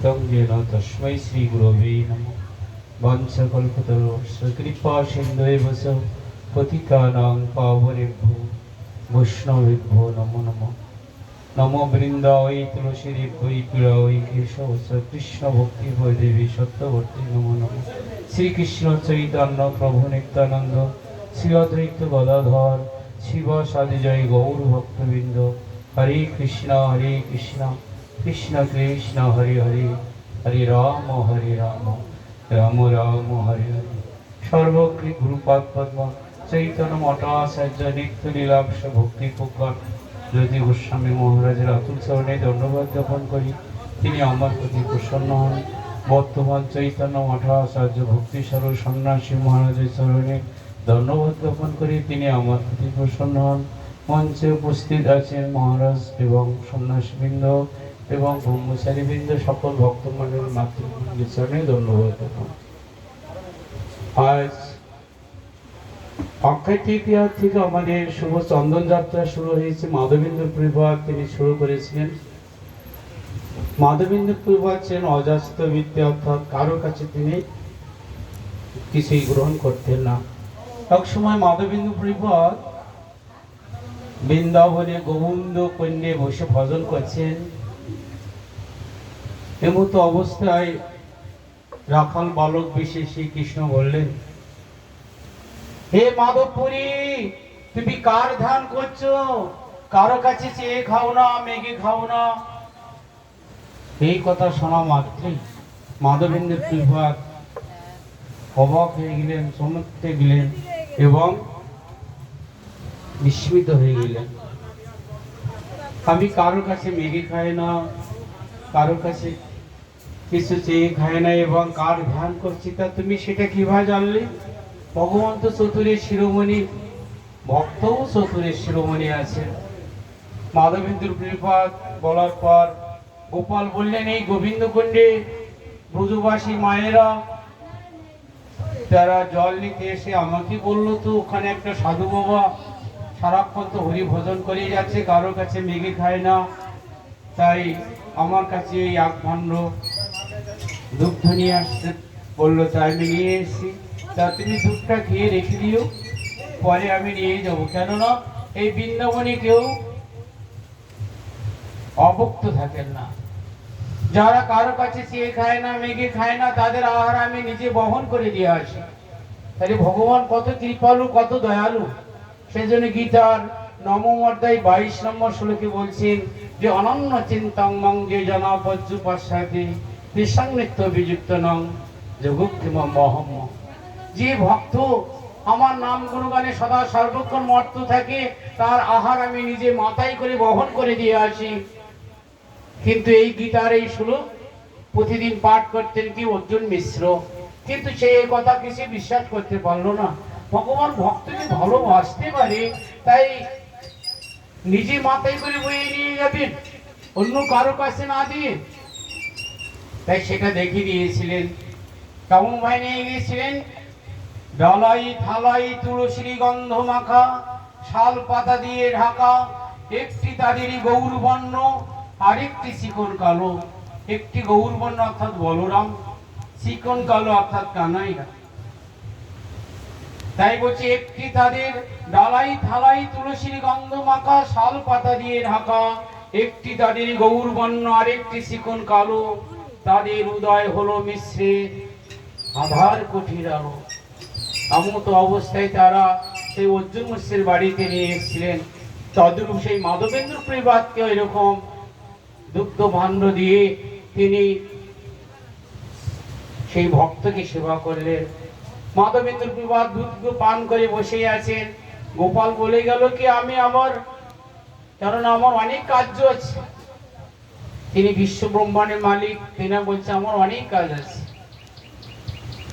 চিত্তং যেন তস্मै শ্রী গুরবে নমঃ। বংশকল্পতরুশ্চ কৃপা সিন্ধুবেব চ পতিতানাং পাবনেভ্যো বৈষ্ণবেভ্যো নমো নমঃ। নমো বৃন্দায় তুলসী দেবৈ পিড়ায় কেশব চ কৃষ্ণ ভক্তি দেবী সত্যবর্তী নমো নমঃ। শ্রীকৃষ্ণ চৈতন্য প্রভু নিত্যানন্দ শ্রী অদ্বৈত গদাধর শিবাসাদি জয় গৌর ভক্তবৃন্দ। হরে কৃষ্ণ কৃষ্ণ কৃষ্ণ হরে হরে, হরে রাম রাম রাম হরে হরে। সর্বকৃ গুরুপাদ পদ্ম চৈতন্য মঠাচার্য নিত্য লীলাংশ ভক্তি প্রকট জ্যোতি গোস্বামী মহারাজের অতুল চরণে ধন্যবাদ জ্ঞাপন করি। তিনি আমার প্রতি প্রসন্ন হন। বর্তমান চৈতন্য মঠাচার্য ভক্তি স্বরূপ সন্ন্যাসী মহারাজের চরণে ধন্যবাদ জ্ঞাপন করি। তিনি আমার প্রতি প্রসন্ন হন। মঞ্চে উপস্থিত আছেন মহারাজ এবং সন্ন্যাসীবৃন্দ এবং ব্রহ্মচারীবৃন্দ, সকল ভক্তমণ্ডলীর মাতৃবৃন্দের চরণে ধন্যবাদ জ্ঞাপন। আজ অক্ষয় তৃতীয়া থেকে আমাদের শুভ চন্দন যাত্রা শুরু হয়েছে। মাধবেন্দ্র প্রভুপাদ তিনি শুরু করেছিলেন। মাধবেন্দ্র প্রভুপাদ ছিলেন অজাস্ত বৃত্তি, অর্থাৎ কারো কাছে তিনি কিছুই গ্রহণ করতেন না। এক সময় মাধবেন্দ্র প্রভুপাদ বৃন্দাবনে গোবিন্দ কন্যে বসে ভজন করছেন। এমতো অবস্থায় রাখাল বালক বিশেষ শ্রীকৃষ্ণ বললেন, হে মাধবপুরী, তুমি কার ধ্যান করছো? কারো কাছে চেয়ে খাও না, মেঘে খাও না। এই কথা শোনা মাত্রই মাধবেন্দ্র প্রভুপাদ অবাক হয়ে গেলেন, চমকে গেলেন এবং বিস্মিত হয়ে গেলেন। আমি কারো কাছে মেঘে খাই না, কারো কাছে কিছু চেয়ে খায় না এবং কার ধ্যান করছি তা তুমি সেটা কিভাবে জানলে? ভগবান তো চতুরের শিরোমণি, ভক্তও চতুরের শিরোমণি আছেন। মাধবেন্দ্র প্রভুপাদ বলার পর গোপাল বললেন, এই গোবিন্দ কুণ্ডে ব্রজবাসী মায়েরা তারা জল নিতে এসে আমাকে বললো, তো ওখানে একটা সাধু বাবা সারাক্ষণ তো হরি ভজন করে যাচ্ছে, কারো কাছে মেঘে খায় না, তাই আমার কাছে এই এক ভাণ্ড দুগ্ধ নিয়ে আসতে বললো, তাই আমি নিয়ে এসেছি। তা তুমি দুধটা খেয়ে রেখে দিও, পরে আমি নিয়ে যাবো। কেননা এই বৃন্দাবনে কেউ অভুক্ত থাকেন না। যারা কারো কাছে চেয়ে খায় না, মেঘে খায় না, তাদের আহার আমি নিজে বহন করে দিয়ে আসি। তাহলে ভগবান কত কৃপালু, কত দয়ালু। সেজন্য গীতার নবম অধ্যায় 22 নম্বর শ্লোকে বলছেন যে অনন্য চিন্তং মং যে জনা পজ্জু পশ্চাতে তেষাং নিত্য বিযুক্ত নং যোগুক্তিম মহম। যে ভক্ত আমার নাম গুণগানে সদা সর্বক্ষণ মত্ত থাকে, তার আহার আমি নিজে মাথায় করে বহন করে দিয়ে আসি। কিন্তু এই গীতার এই শ্লোক প্রতিদিন পাঠ করতেন কি অর্জুন মিশ্র, কিন্তু সে এই কথা কিছু বিশ্বাস করতে পারলো না। ভগবান ভক্তকে ভালোবাসতে পারে, তাই নিজে মাথায় করে বয়ে নিয়ে যাবেন, অন্য কারো কাছে না দিয়ে। তাই সেটা দেখিয়ে দিয়েছিলেন। কেমন ভাই নিয়ে গিয়েছিলেন? ডালাই থালাই তুলসী গন্ধ মাখা, শাল পাতা দিয়ে ঢাকা, একটি তাদেরই গৌরবর্ণ আরেকটি চিকন কালো। একটি গৌরবর্ণ অর্থাৎ বলরাম, চিকন কালো অর্থাৎ কানাইয়া। তাই বলছি, একটি তাদের ডালাই থালাই তুলসীর গন্ধ মাখা, শাল পাতা দিয়ে ঢাকা, একটি তাদের গৌরবর্ণ আরেকটি চিকন কালো। তাদের উদয় হলো মিশ্রে আধার কুঠির আলো। এমতো অবস্থায় তারা সেই অর্জুন মিশ্রের বাড়িতে নিয়ে এসেছিলেন। তদ্রূপ সেই মাধবেন্দ্র প্রভুপাদকে এরকম দুগ্ধ ভাণ্ড দিয়ে তিনি সেই ভক্তকে সেবা করলেন। মাধবেন্দ্র প্রভুপাদ দুধ পান করে বসে আছেন। গোপাল বলে গেল কি, আমি আমার, কারণ আমার অনেক কার্য আছে, তিনি বিশ্ব ব্রহ্মাণ্ডের মালিক, তিনি বলছে আমার অনেক কাজ আছে।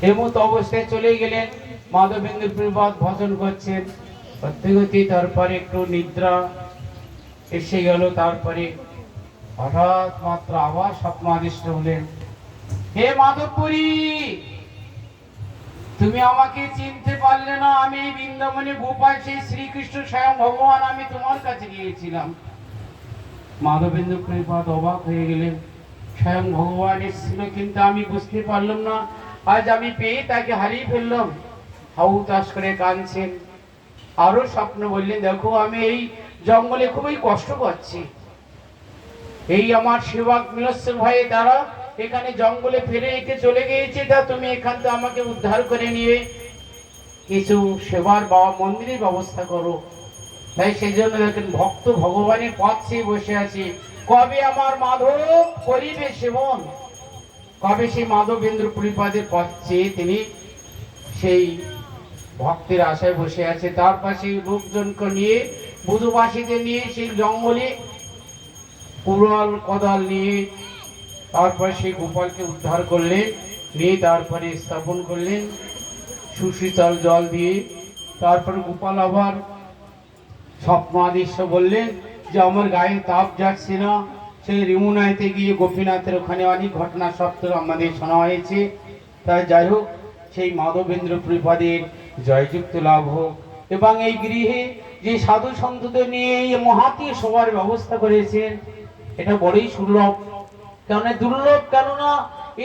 এমত অবস্থায় চলে গেলেন। মাধবেন্দ্র প্রভুপাদ ভজন করছেন, করতে করতে তারপরে একটু নিদ্রা এসে গেল। তারপরে হঠাৎ মাত্র আবার স্বপ্নাদিষ্ট হলেন, হে মাধবপুরী, তুমি আমাকে চিনতে পারলে না? আমি বৃন্দাবনে গোপাল, সেই শ্রীকৃষ্ণ স্বয়ং ভগবান, আমি তোমার কাছে গিয়েছিলাম। মাধবেন্দ্র প্রভুপাদ অবাক হয়ে গেলেন। স্বয়ং ভগবান এসেছিল, কিন্তু আমি বুঝতে পারলাম না। আজ আমি পেয়ে তাকে হারিয়ে ফেললাম। হাউ তাস করে কাঁদছেন। আরো স্বপ্ন বললেন, দেখো আমি এই জঙ্গলে খুবই কষ্ট পাচ্ছি। এই আমার সেবক মিলস্বর ভাই তারা এখানে জঙ্গলে ফেলে রেখে চলে গিয়েছে, তা তুমি এখান থেকে আমাকে উদ্ধার করে নিয়ে কিছু সেবার বা মন্দিরের ব্যবস্থা করো। তাই সেই জন্য দেখেন ভক্ত ভগবানের পথ চেয়ে বসে আছি, কবে আমার মাধব করিবে সেবন। কবে সেই মাধবেন্দ্র পুরীপাদের পথ চেয়ে তিনি সেই ভক্তের আশায় বসে আছে। তার পাশে লোকজনকে নিয়ে বুধবাসীদের নিয়ে সেই জঙ্গলে কুড়াল কোদাল নিয়ে তারপরে সেই গোপালকে উদ্ধার করলেন, নিয়ে তারপরে স্থাপন করলেন সুশীতল জল দিয়ে। তারপরে গোপাল আবার স্বপ্ন আদিশ্য বললেন যে আমার গায়ে তাপ যাচ্ছে না। সেই রিমুনাইতে গিয়ে গোপীনাথের ওখানে অনেক ঘটনা সত্য আমাদের শোনা হয়েছে। তাই যাই হোক, সেই মাধবেন্দ্র পুরীপাদের জয়যুক্ত লাভ হোক। এবং এই গৃহে যে সাধু সন্তদের নিয়ে এই মহাতি সবার ব্যবস্থা করেছেন, এটা বড়ই সুলভ। কেননা দুর্লভ, কেননা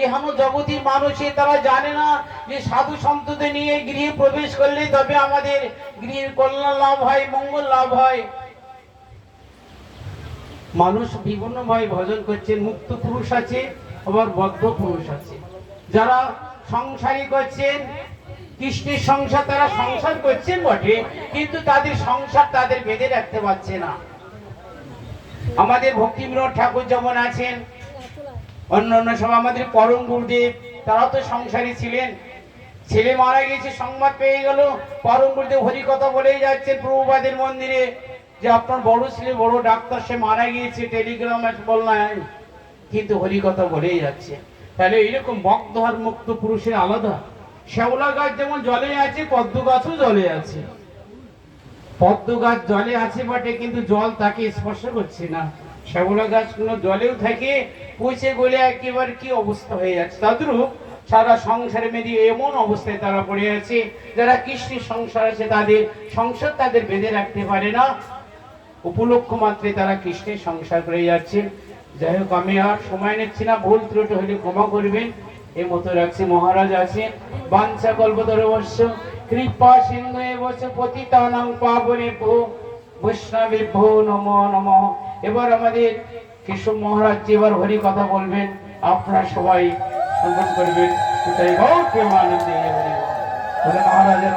এহানো জগতির মানুষে তারা জানে না যে সাধু সন্তদের নিয়ে গৃহে প্রবেশ করলে তবে আমাদের গৃহের কল্যাণ লাভ হয়, মঙ্গল লাভ হয়। মানুষ বিভিন্ন ভাবে ভজন করছেন, মুক্ত পুরুষ আছে, আবার বদ্ধ পুরুষ আছে। যারা সংসারী করছেন, কৃষ্ণের সংসার তারা সংসার করছেন বটে, কিন্তু তাদের সংসার তাদের বেঁধে রাখতে পারছে না। আমাদের ভক্তি বিনোদ ঠাকুর যেমন আছেন, অন্যান্য সব আমাদের পরম গুরুদেব তারা তো সংসারী ছিলেন। ছেলে মারা গেছে সংবাদ পেয়ে গেল, পরম গুরুদেব হরি কথা বলেই যাচ্ছেন প্রভুপাদের মন্দিরে যে আপনার বড় ছেলে বড় ডাক্তার সে মারা গিয়েছে, টেলিগ্রাম বললেন, কিন্তু হরি কথা বলেই যাচ্ছে। তাহলে এইরকম ভক্ত আর মুক্ত পুরুষের আলাদা। শ্যাওলা গাছ যেমন জলে আছে, পদ্ম গাছও জলে আছে। পদ্ম গাছ জলে আছে বটে, কিন্তু জল তাকে স্পর্শ করছে না। শ্যাওলা গাছ কোনো জলেও থাকে, পচে গলে একেবারে কি অবস্থা হয়ে যাচ্ছে। তদ্রূপ সারা সংসারে মেদি এমন অবস্থায় তারা পড়ে আছে, যারা কৃষ্ণের সংসার আছে তাদের সংসার তাদের বেঁধে রাখতে পারে না। উপলক্ষ মাত্রে তারা কৃষ্ণের সংসার করে যাচ্ছে। যাই হোক, আমি আর সময় নিচ্ছি না, ভুল ত্রুটি হলে ক্ষমা করবেন। এই মতো রাখছি। মহারাজ আছেন, বাঞ্ছা কল্পতরুবশ্য কৃপা সিন্ধু এবচ পতিতানাং পাবনেভ্যো বৈষ্ণবেভ্যো নমো নমঃ। এবার আমাদের কেশব মহারাজ এবার হরি কথা বলবেন, আপনারা সবাই শ্রবণ করবেন। সেটাই গৌর প্রেমানন্দে হরি বল। মহারাজের